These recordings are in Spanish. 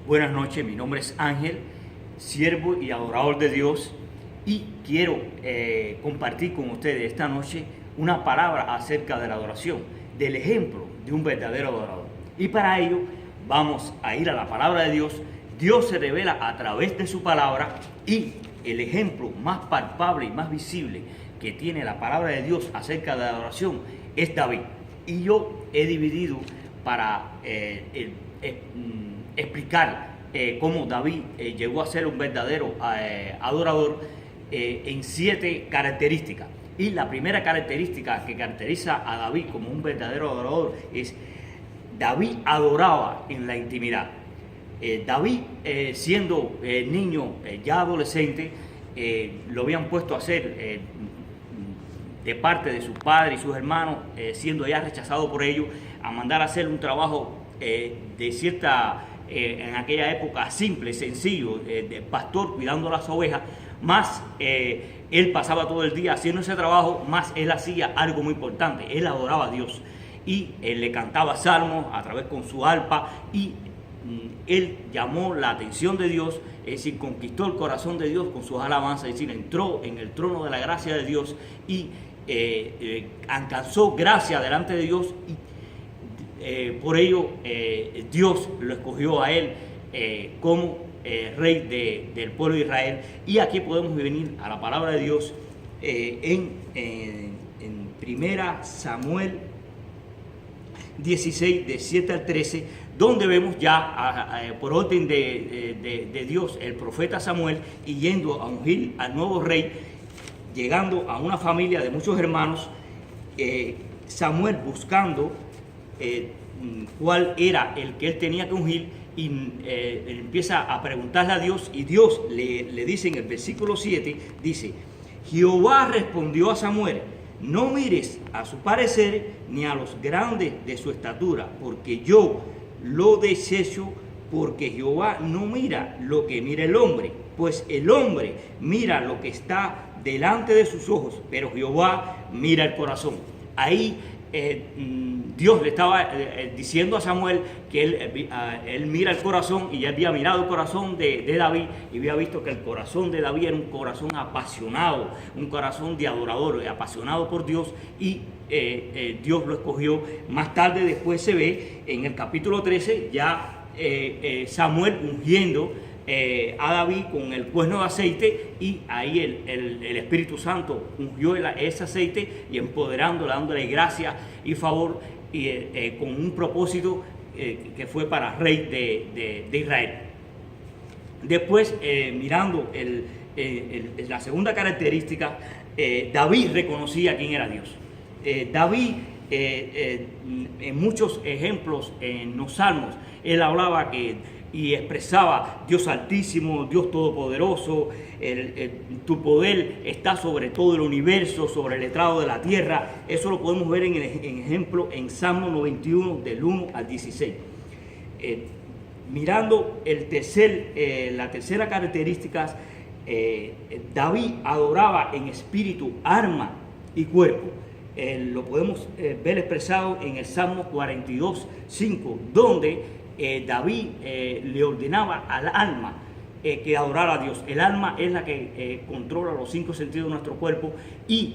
Buenas noches, mi nombre es Ángel, siervo y adorador de Dios, y quiero compartir con ustedes esta noche una palabra acerca de la adoración, del ejemplo de un verdadero adorador. Y para ello vamos a ir a la palabra de Dios. Dios se revela a través de su palabra, y el ejemplo más palpable y más visible que tiene la palabra de Dios acerca de la adoración es David. Y yo he dividido para explicar cómo David llegó a ser un verdadero adorador en 7 características. Y la primera característica que caracteriza a David como un verdadero adorador es: David adoraba en la intimidad. David, siendo niño, ya adolescente, lo habían puesto a hacer de parte de sus padres y sus hermanos, siendo ya rechazado por ellos, a mandar a hacer un trabajo de cierta, en aquella época, simple, sencillo, de pastor cuidando las ovejas. Más él pasaba todo el día haciendo ese trabajo, más él hacía algo muy importante: él adoraba a Dios, y él le cantaba salmos a través con su arpa, y él llamó la atención de Dios, es decir, conquistó el corazón de Dios con sus alabanzas, es decir, entró en el trono de la gracia de Dios y alcanzó gracia delante de Dios, y por ello Dios lo escogió a él como rey del pueblo de Israel. Y aquí podemos venir a la palabra de Dios en 1 Samuel 16, de 7 al 13, donde vemos ya por orden de Dios el profeta Samuel y yendo a ungir al nuevo rey, llegando a una familia de muchos hermanos. Samuel buscando cuál era el que él tenía que ungir, y empieza a preguntarle a Dios, y Dios le dice en el versículo 7, dice: Jehová respondió a Samuel: no mires a su parecer ni a los grandes de su estatura, porque yo lo desecho, porque Jehová no mira lo que mira el hombre, pues el hombre mira lo que está delante de sus ojos, pero Jehová mira el corazón. Ahí Dios le estaba diciendo a Samuel que él mira el corazón, y ya había mirado el corazón de David, y había visto que el corazón de David era un corazón apasionado, un corazón de adorador, apasionado por Dios, y Dios lo escogió. Más tarde, después se ve en el capítulo 13 ya Samuel ungiendo a David con el cuerno de aceite, y ahí el Espíritu Santo ungió ese aceite y empoderándole, dándole gracia y favor, y con un propósito que fue para rey de Israel. Después, mirando la segunda característica, David reconocía quién era Dios. David, en muchos ejemplos en los salmos, él hablaba y expresaba: Dios altísimo, Dios todopoderoso, tu poder está sobre todo el universo, sobre el estrado de la tierra. Eso lo podemos ver en ejemplo en Salmo 91, del 1 al 16. Mirando la tercera característica, David adoraba en espíritu, alma y cuerpo. Lo podemos ver expresado en el Salmo 42, 5, donde David le ordenaba al alma que adorara a Dios. El alma es la que controla los 5 sentidos de nuestro cuerpo, y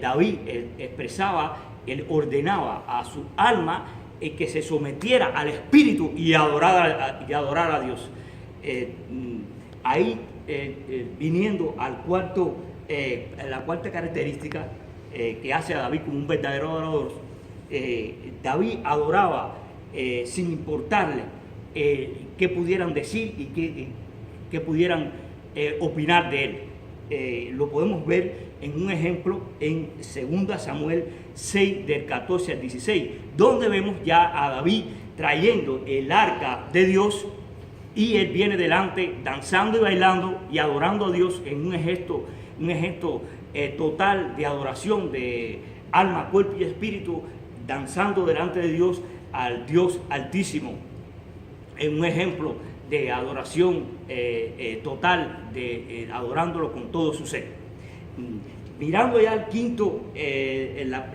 David expresaba, él ordenaba a su alma que se sometiera al espíritu y adorara a Dios. Ahí viniendo al la cuarta característica que hace a David como un verdadero adorador, David adoraba sin importarle qué pudieran decir y qué pudieran opinar de él. Lo podemos ver en un ejemplo en 2 Samuel 6, del 14 al 16, donde vemos ya a David trayendo el arca de Dios, y él viene delante danzando y bailando y adorando a Dios en un gesto total de adoración de alma, cuerpo y espíritu, danzando delante de Dios, al Dios altísimo, en un ejemplo de adoración total, adorándolo con todo su ser. Mirando ya al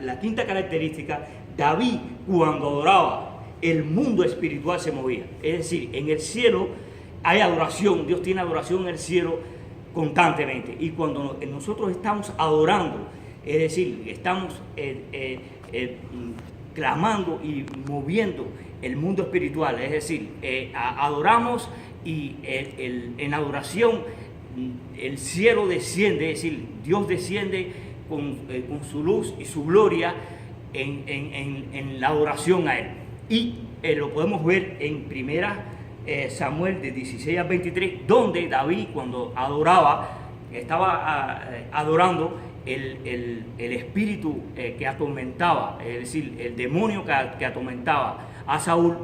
la quinta característica, David, cuando adoraba, el mundo espiritual se movía. Es decir, en el cielo hay adoración, Dios tiene adoración en el cielo constantemente. Y cuando nosotros estamos adorando, es decir, estamos clamando y moviendo el mundo espiritual, es decir, adoramos y en adoración el cielo desciende, es decir, Dios desciende con su luz y su gloria en la adoración a Él. Y lo podemos ver en primera Samuel de 16 a 23, donde David, cuando adoraba, estaba adorando el espíritu que atormentaba, es decir, el demonio que atormentaba a Saúl,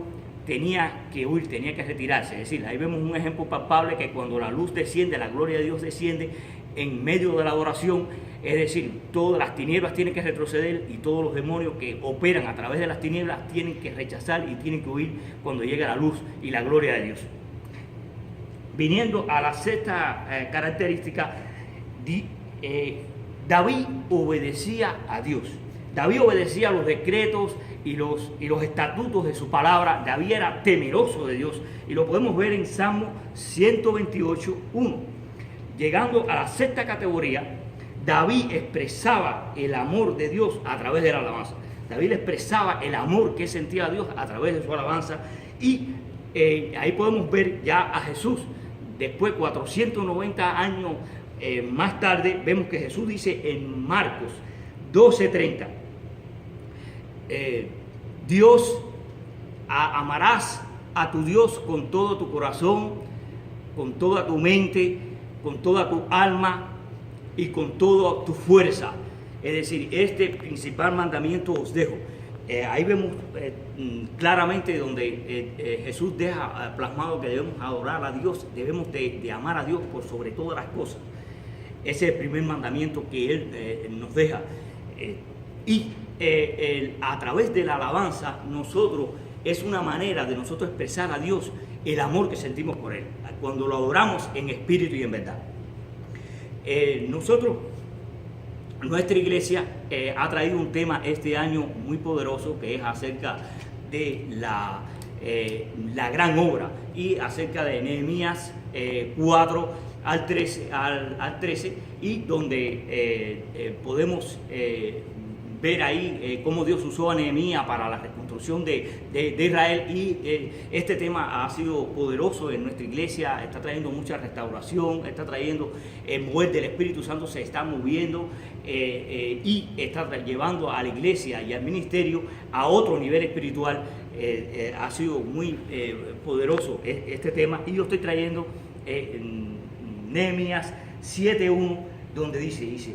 tenía que huir, tenía que retirarse. Es decir, ahí vemos un ejemplo palpable que cuando la luz desciende, la gloria de Dios desciende en medio de la adoración, es decir, todas las tinieblas tienen que retroceder y todos los demonios que operan a través de las tinieblas tienen que rechazar y tienen que huir cuando llega la luz y la gloria de Dios. Viniendo a la sexta característica, David obedecía a Dios. David obedecía los decretos y los estatutos de su palabra. David era temeroso de Dios y lo podemos ver en Salmo 128:1. Llegando a la sexta categoría, David expresaba el amor de Dios a través de la alabanza. David expresaba el amor que sentía a Dios a través de su alabanza. Y ahí podemos ver ya a Jesús. Después, 490 años más tarde, vemos que Jesús dice en Marcos 12:30, Dios, amarás a tu Dios con todo tu corazón, con toda tu mente, con toda tu alma y con toda tu fuerza. Es decir, este principal mandamiento os dejo. Ahí vemos claramente donde Jesús deja plasmado que debemos adorar a Dios, debemos de amar a Dios por sobre todas las cosas. Ese es el primer mandamiento que Él nos deja. A través de la alabanza, es una manera de nosotros expresar a Dios el amor que sentimos por Él, cuando lo adoramos en espíritu y en verdad. Nuestra iglesia ha traído un tema este año muy poderoso, que es acerca de la gran obra, y acerca de Nehemías 4 al 13, y donde podemos ver ahí cómo Dios usó a Nehemías para la reconstrucción de Israel. Y este tema ha sido poderoso en nuestra iglesia, está trayendo mucha restauración, está trayendo el mover del Espíritu Santo, se está moviendo y está llevando a la iglesia y al ministerio a otro nivel espiritual. Ha sido muy poderoso este tema, y yo estoy trayendo Nehemías 7:1, donde dice: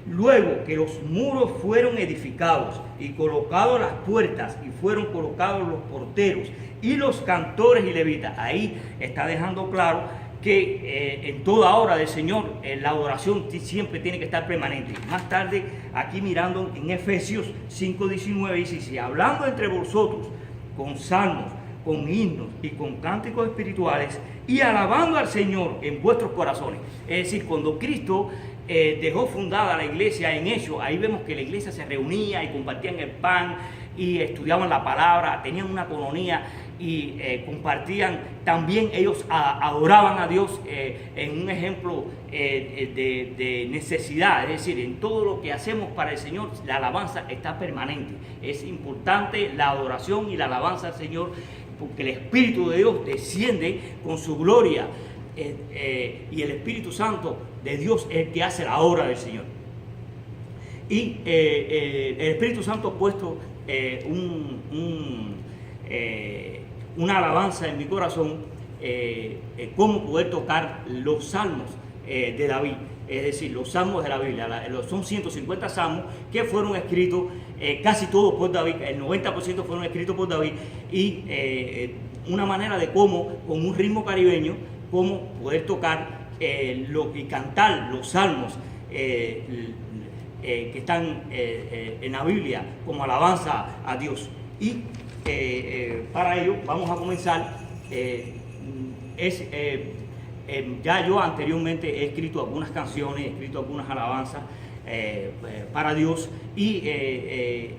luego que los muros fueron edificados y colocados las puertas y fueron colocados los porteros y los cantores y levitas. Ahí está dejando claro que en toda hora del Señor la adoración siempre tiene que estar permanente. Más tarde, aquí mirando en Efesios 5:19, dice: hablando entre vosotros con salmos, con himnos y con cánticos espirituales, y alabando al Señor en vuestros corazones. Es decir, cuando Cristo dejó fundada la iglesia en Hechos, ahí vemos que la iglesia se reunía y compartían el pan y estudiaban la palabra, tenían una coronía y compartían. También ellos adoraban a Dios en un ejemplo de necesidad. Es decir, en todo lo que hacemos para el Señor, la alabanza está permanente. Es importante la adoración y la alabanza al Señor, porque el Espíritu de Dios desciende con su gloria, y el Espíritu Santo de Dios es el que hace la obra del Señor. Y el Espíritu Santo ha puesto una alabanza en mi corazón, cómo poder tocar los salmos de David. Es decir, los salmos de la Biblia. Son 150 salmos que fueron escritos, casi todos por David, el 90% fueron escritos por David, y una manera de cómo, con un ritmo caribeño, cómo poder tocar y cantar los salmos que están en la Biblia como alabanza a Dios. Y para ello vamos a comenzar. Ya yo anteriormente he escrito algunas canciones, he escrito algunas alabanzas para Dios, y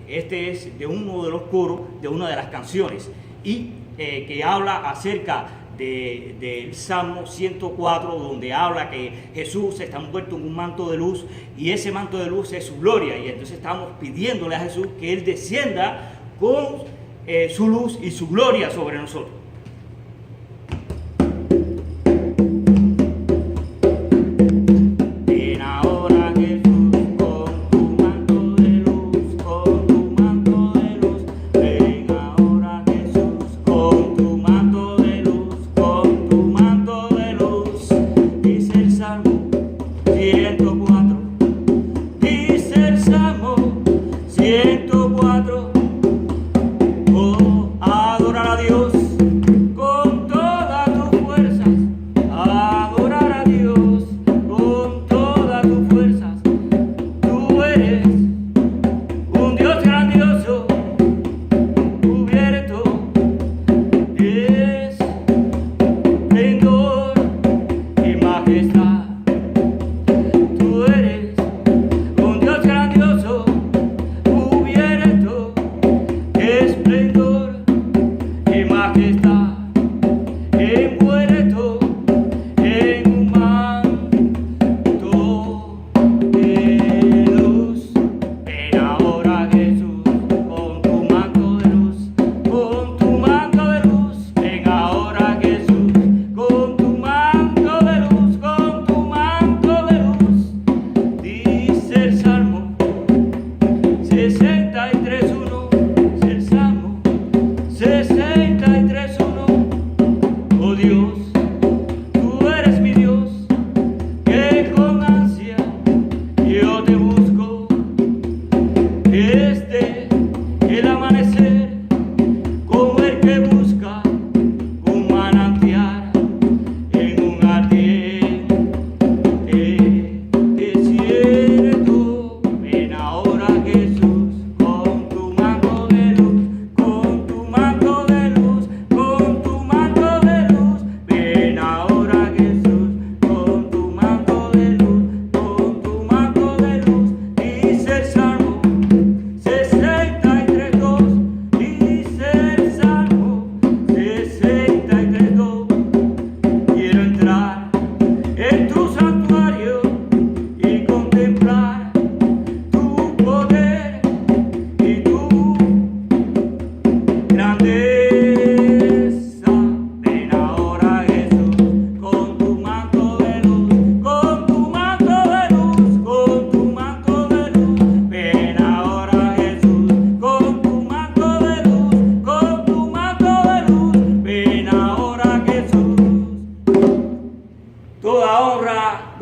este es de uno de los coros de una de las canciones, y que habla acerca del Salmo 104, donde habla que Jesús está envuelto en un manto de luz y ese manto de luz es su gloria. Y entonces estamos pidiéndole a Jesús que Él descienda con su luz y su gloria sobre nosotros.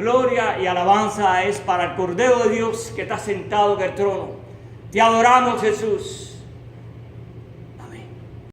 Gloria y alabanza es para el Cordero de Dios que está sentado en el trono. Te adoramos, Jesús.